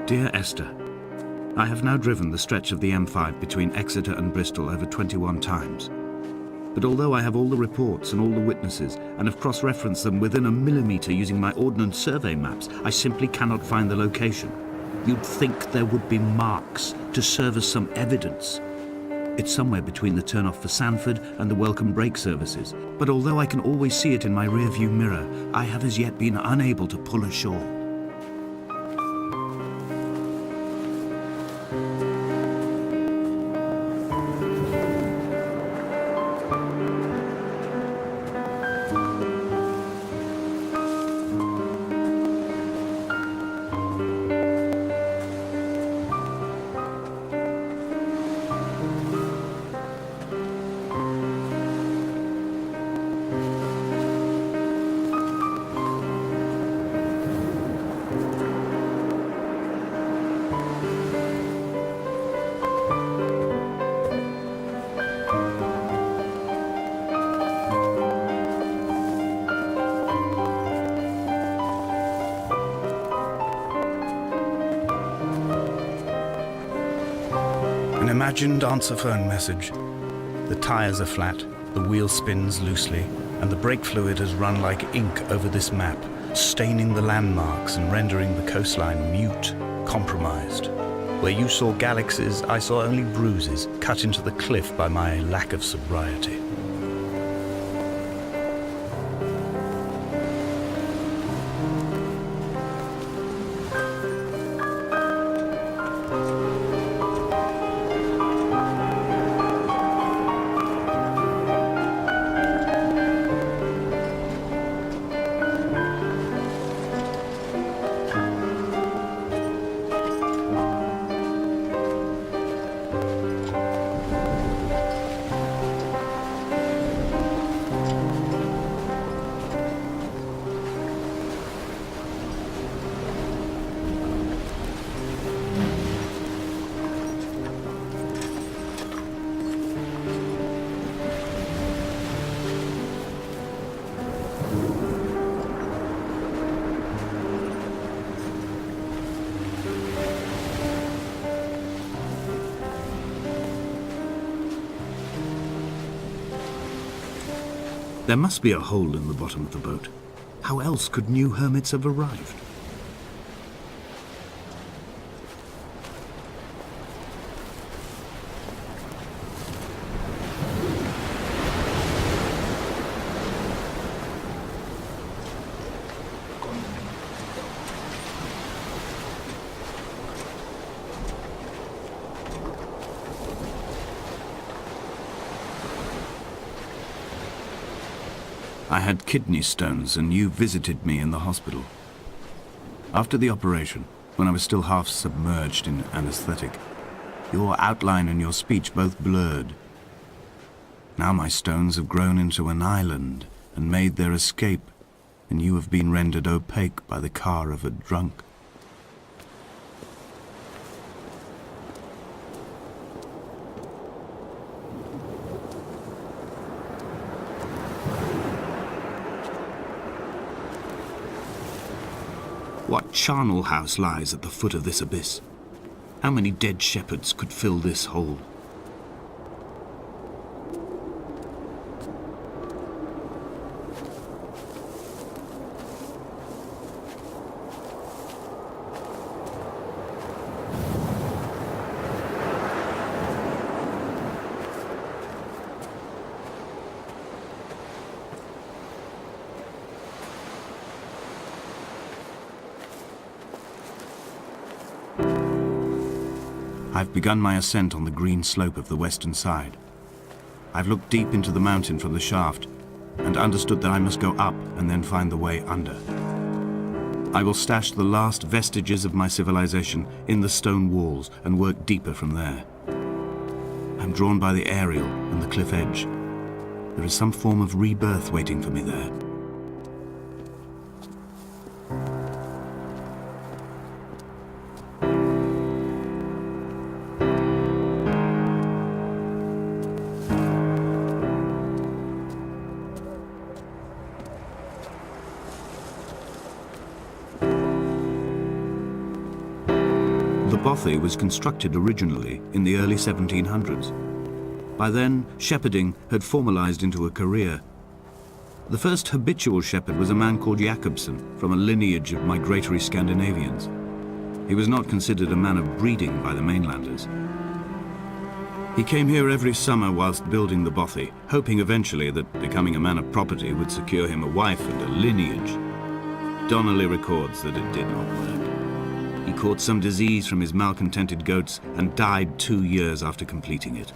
Dear Esther, I have now driven the stretch of the M5 between Exeter and Bristol over 21 times. But although I have all the reports and all the witnesses and have cross-referenced them within a millimetre using my Ordnance Survey maps, I simply cannot find the location. You'd think there would be marks to serve as some evidence. It's somewhere between the turn-off for Sanford and the welcome brake services. But although I can always see it in my rear-view mirror, I have as yet been unable to pull ashore. An imagined answer phone message. The tires are flat, the wheel spins loosely, and the brake fluid has run like ink over this map, staining the landmarks and rendering the coastline mute, compromised. Where you saw galaxies, I saw only bruises cut into the cliff by my lack of sobriety. There must be a hole in the bottom of the boat. How else could new hermits have arrived? I had kidney stones and you visited me in the hospital. After the operation, when I was still half submerged in anesthetic, your outline and your speech both blurred. Now my stones have grown into an island and made their escape, and you have been rendered opaque by the car of a drunk. What charnel house lies at the foot of this abyss? How many dead shepherds could fill this hole? I've begun my ascent on the green slope of the western side. I've looked deep into the mountain from the shaft and understood that I must go up and then find the way under. I will stash the last vestiges of my civilization in the stone walls and work deeper from there. I'm drawn by the aerial and the cliff edge. There is some form of rebirth waiting for me there. bothy was constructed originally in the early 1700s. By then, shepherding had formalized into a career. The first habitual shepherd was a man called Jakobson, from a lineage of migratory Scandinavians. He was not considered a man of breeding by the mainlanders. He came here every summer whilst building the bothy, hoping eventually that becoming a man of property would secure him a wife and a lineage. Donnelly records that it did not work. He caught some disease from his malcontented goats and died 2 years after completing it.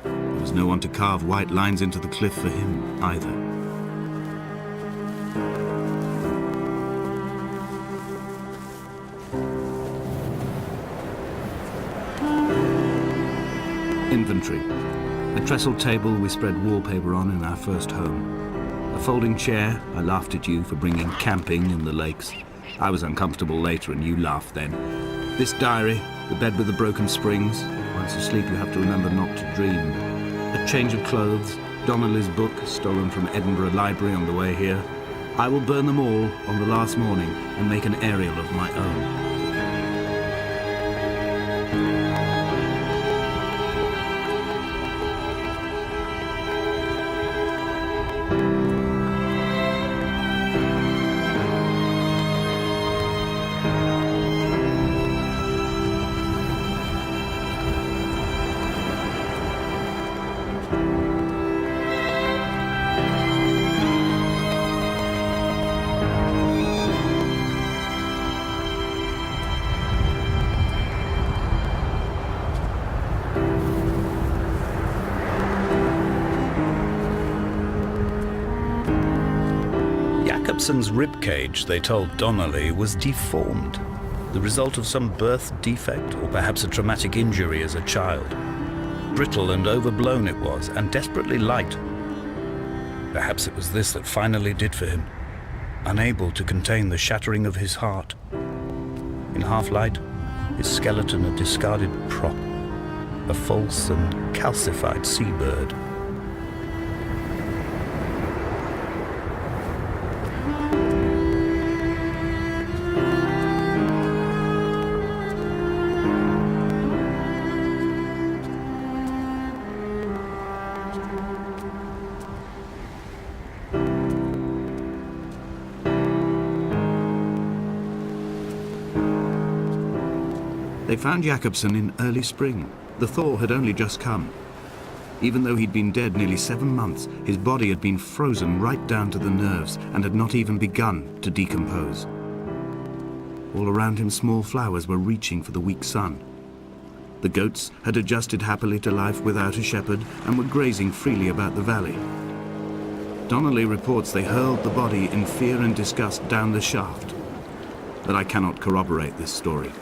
There was no one to carve white lines into the cliff for him either. Inventory. A trestle table we spread wallpaper on in our first home. A folding chair. I laughed at you for bringing camping in the lakes. I was uncomfortable later and you laughed then. This diary, the bed with the broken springs. Once asleep you have to remember not to dream. A change of clothes. Donnelly's book, stolen from Edinburgh Library on the way here. I will burn them all on the last morning and make an aerial of my own. Jakobson's ribcage, they told Donnelly, was deformed, the result of some birth defect or perhaps a traumatic injury as a child. Brittle and overblown it was, and desperately light. Perhaps it was this that finally did for him, unable to contain the shattering of his heart. In half-light, his skeleton a discarded prop, a false and calcified seabird. They found Jakobson in early spring. The thaw had only just come. Even though he'd been dead nearly 7 months, his body had been frozen right down to the nerves and had not even begun to decompose. All around him, small flowers were reaching for the weak sun. The goats had adjusted happily to life without a shepherd and were grazing freely about the valley. Donnelly reports they hurled the body in fear and disgust down the shaft, but I cannot corroborate this story.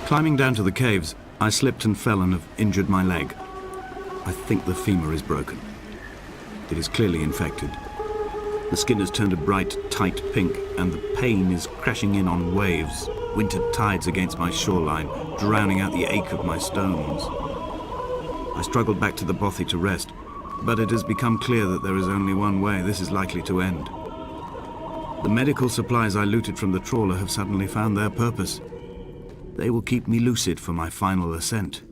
Climbing down to the caves, I slipped and fell and have injured my leg. I think the femur is broken. It is clearly infected. The skin has turned a bright, tight pink, and the pain is crashing in on waves, winter tides against my shoreline, drowning out the ache of my stones. I struggled back to the bothy to rest, but it has become clear that there is only one way this is likely to end. The medical supplies I looted from the trawler have suddenly found their purpose. They will keep me lucid for my final ascent.